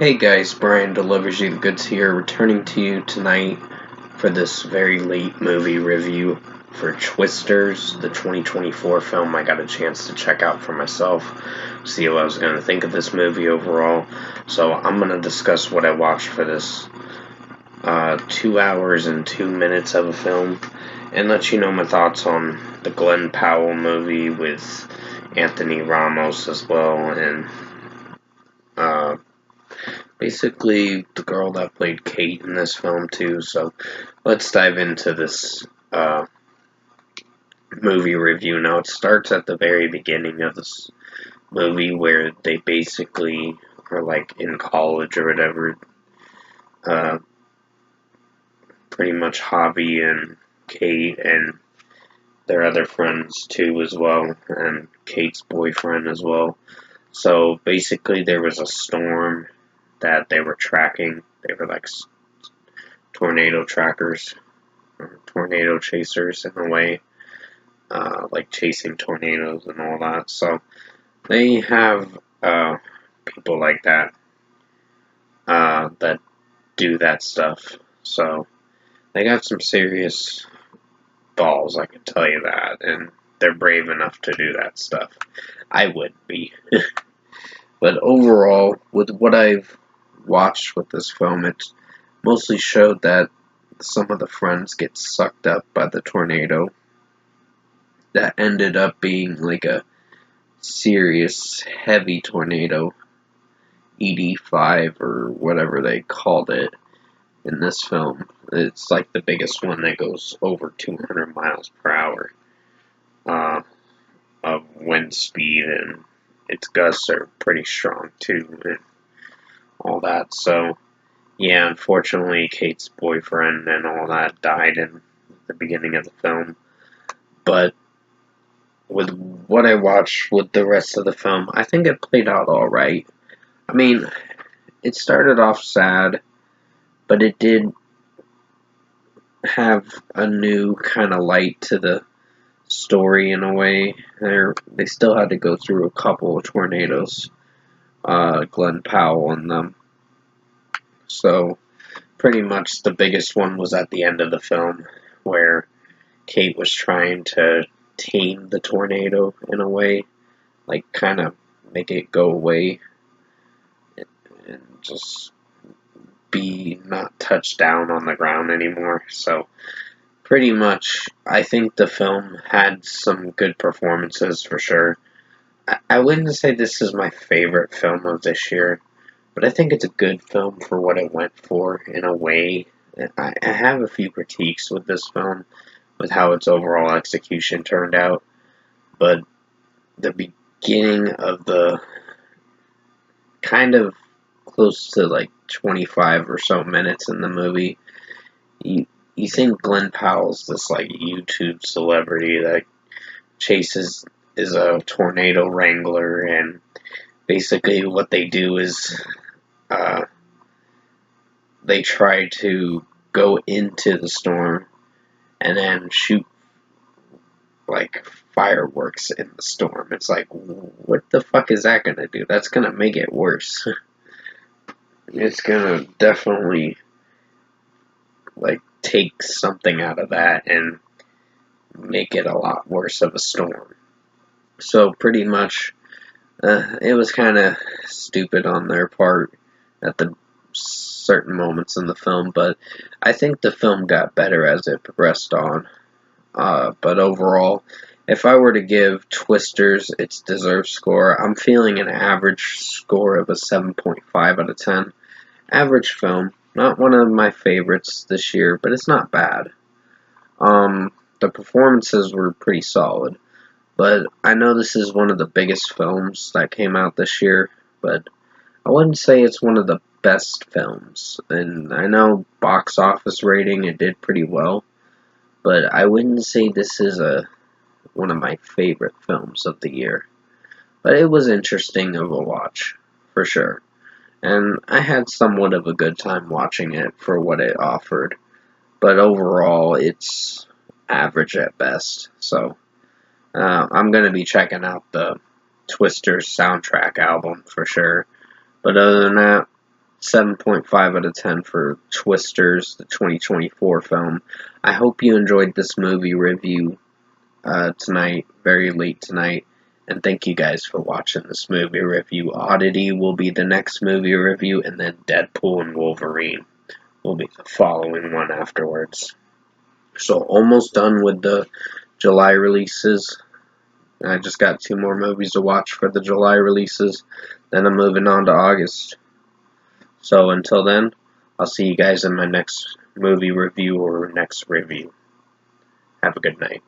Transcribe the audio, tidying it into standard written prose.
Hey guys, Brian delivers you the goods here, returning to you tonight for this very late movie review for Twisters, the 2024 film I got a chance to check out for myself, see what I was going to think of this movie overall. So I'm going to discuss what I watched for this 2 hours and 2 minutes of a film, and let you know my thoughts on the Glenn Powell movie with Anthony Ramos as well, and basically the girl that played Kate in this film too. So let's dive into this movie review now. It starts at the very beginning of this movie where they basically are like in college or whatever. Uh, Pretty much Javi and Kate and their other friends too as well, and Kate's boyfriend as well. So basically there was a storm that they were tracking. They were like tornado trackers, or tornado chasers in a way, like chasing tornadoes and all that. So they have people like that that do that stuff. So they got some serious balls, I can tell you that, and they're brave enough to do that stuff. I would be. But overall, with what I've watched with this film, it's mostly showed that some of the friends get sucked up by the tornado. That ended up being like a serious, heavy tornado, ED5 or whatever they called it in this film. It's like the biggest one that goes over 200 miles per hour uh, of wind speed, and its gusts are pretty strong too, and all that. So, yeah, unfortunately, Kate's boyfriend and all that died in the beginning of the film. But with what I watched with the rest of the film, I think it played out alright. I mean, it started off sad, but it did have a new kind of light to the story in a way. They still had to go through a couple of tornadoes, Glenn Powell and them. So, pretty much the biggest one was at the end of the film, where Kate was trying to tame the tornado in a way, like kind of make it go away and just be not touched down on the ground anymore. So pretty much, I think the film had some good performances for sure. I wouldn't say this is my favorite film of this year, but I think it's a good film for what it went for in a way. I have a few critiques with this film, with how its overall execution turned out, but the beginning of the kind of close to like 25 or so minutes in the movie, you you think Glenn Powell's this like YouTube celebrity that chases is a tornado wrangler, and basically what they do is uh, they try to go into the storm and then shoot like fireworks in the storm. It's like, what the fuck is that gonna do? That's gonna make it worse. It's gonna definitely like take something out of that and make it a lot worse of a storm. So pretty much, it was kind of stupid on their part at the certain moments in the film, but I think the film got better as it progressed on. But overall, if I were to give Twisters its deserved score, I'm feeling an average score of a 7.5 out of 10. Average film. Not one of my favorites this year, but it's not bad. The performances were pretty solid, but I know this is one of the biggest films that came out this year, but I wouldn't say it's one of the best films. And I know box office rating, it did pretty well, but I wouldn't say this is one of my favorite films of the year. But it was interesting of a watch, for sure. And I had somewhat of a good time watching it for what it offered. But overall, it's average at best. So I'm going to be checking out the Twisters soundtrack album for sure. But other than that, 7.5 out of 10 for Twisters, the 2024 film. I hope you enjoyed this movie review tonight, very late tonight. And thank you guys for watching this movie review. Oddity will be the next movie review, and then Deadpool and Wolverine will be the following one afterwards. So almost done with the July releases. I just got 2 more movies to watch for the July releases. Then I'm moving on to August. So until then, I'll see you guys in my next movie review or next review. Have a good night.